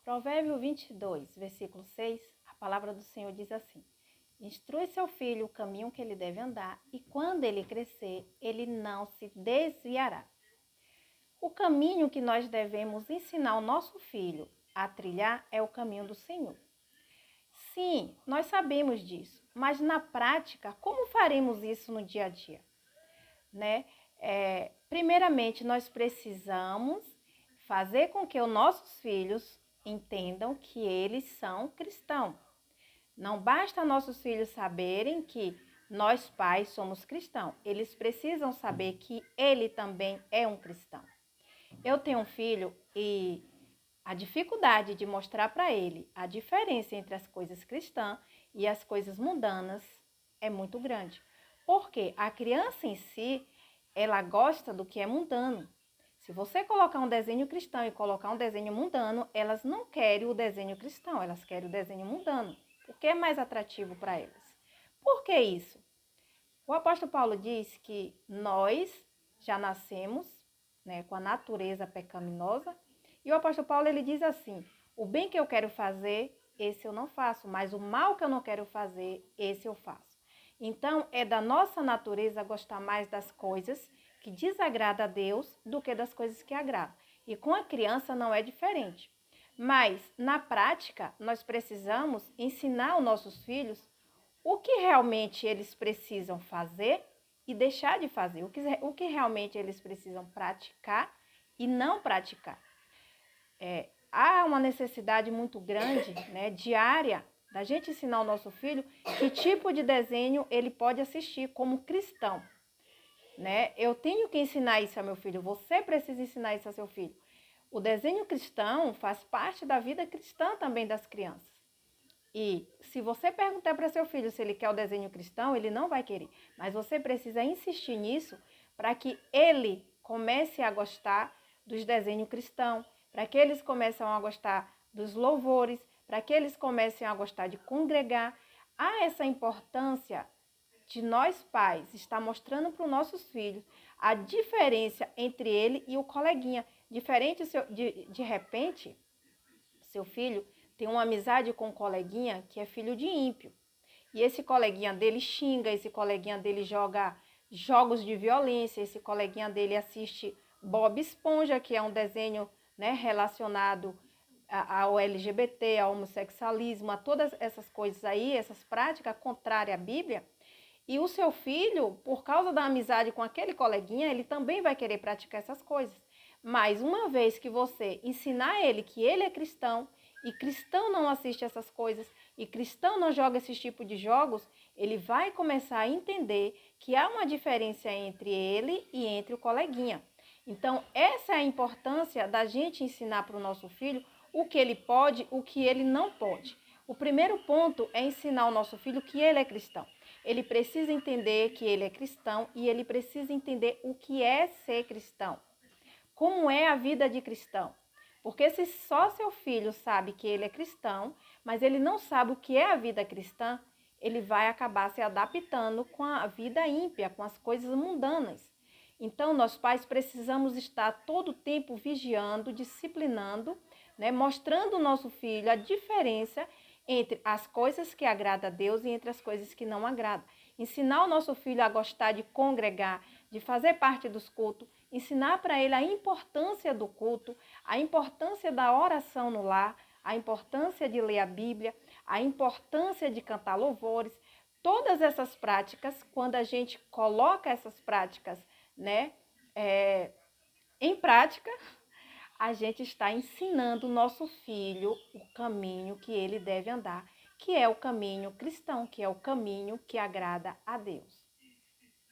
Provérbio 22, versículo 6, a palavra do Senhor diz assim: Instrui seu filho o caminho que ele deve andar, e quando ele crescer, ele não se desviará. O caminho que nós devemos ensinar o nosso filho a trilhar é o caminho do Senhor. Sim, nós sabemos disso, mas na prática, como faremos isso no dia a dia? Primeiramente, nós precisamos fazer com que os nossos filhos entendam que eles são cristãos. Não basta nossos filhos saberem que nós pais somos cristãos. Eles precisam saber que ele também é um cristão. Eu tenho um filho e a dificuldade de mostrar para ele a diferença entre as coisas cristãs e as coisas mundanas é muito grande. Porque a criança em si, ela gosta do que é mundano. Se você colocar um desenho cristão e colocar um desenho mundano, elas não querem o desenho cristão, elas querem o desenho mundano, porque é mais atrativo para elas. Por que isso? O apóstolo Paulo diz que nós já nascemos, com a natureza pecaminosa, e o apóstolo Paulo ele diz assim: o bem que eu quero fazer, esse eu não faço, mas o mal que eu não quero fazer, esse eu faço. Então, é da nossa natureza gostar mais das coisas que desagradam a Deus do que das coisas que agradam. E com a criança não é diferente. Mas, na prática, nós precisamos ensinar aos nossos filhos o que realmente eles precisam fazer e deixar de fazer, o que realmente eles precisam praticar e não praticar. Há uma necessidade muito grande, diária, da gente ensinar ao nosso filho que tipo de desenho ele pode assistir como cristão. Eu tenho que ensinar isso ao meu filho, você precisa ensinar isso ao seu filho. O desenho cristão faz parte da vida cristã também das crianças. E se você perguntar para seu filho se ele quer o desenho cristão, ele não vai querer. Mas você precisa insistir nisso para que ele comece a gostar dos desenhos cristãos, para que eles comecem a gostar dos louvores, para que eles comecem a gostar de congregar. Há essa importância de nós pais estar mostrando para os nossos filhos a diferença entre ele e o coleguinha. Diferente de repente, seu filho tem uma amizade com um coleguinha que é filho de ímpio. E esse coleguinha dele xinga, esse coleguinha dele joga jogos de violência, esse coleguinha dele assiste Bob Esponja, que é um desenho relacionado ao LGBT, ao homossexualismo, a todas essas coisas aí, essas práticas contrárias à Bíblia. E o seu filho, por causa da amizade com aquele coleguinha, ele também vai querer praticar essas coisas. Mas uma vez que você ensinar ele que ele é cristão, e cristão não assiste essas coisas, e cristão não joga esse tipo de jogos, ele vai começar a entender que há uma diferença entre ele e entre o coleguinha. Então, essa é a importância da gente ensinar para o nosso filho o que ele pode, o que ele não pode. O primeiro ponto é ensinar ao nosso filho que ele é cristão. Ele precisa entender que ele é cristão e ele precisa entender o que é ser cristão. Como é a vida de cristão? Porque se só seu filho sabe que ele é cristão, mas ele não sabe o que é a vida cristã, ele vai acabar se adaptando com a vida ímpia, com as coisas mundanas. Então, nós pais precisamos estar todo o tempo vigiando, disciplinando, mostrando ao nosso filho a diferença entre as coisas que agradam a Deus e entre as coisas que não agradam. Ensinar o nosso filho a gostar de congregar, de fazer parte dos cultos, ensinar para ele a importância do culto, a importância da oração no lar, a importância de ler a Bíblia, a importância de cantar louvores. Todas essas práticas, quando a gente coloca essas práticas em prática, a gente está ensinando o nosso filho o caminho que ele deve andar, que é o caminho cristão, que é o caminho que agrada a Deus.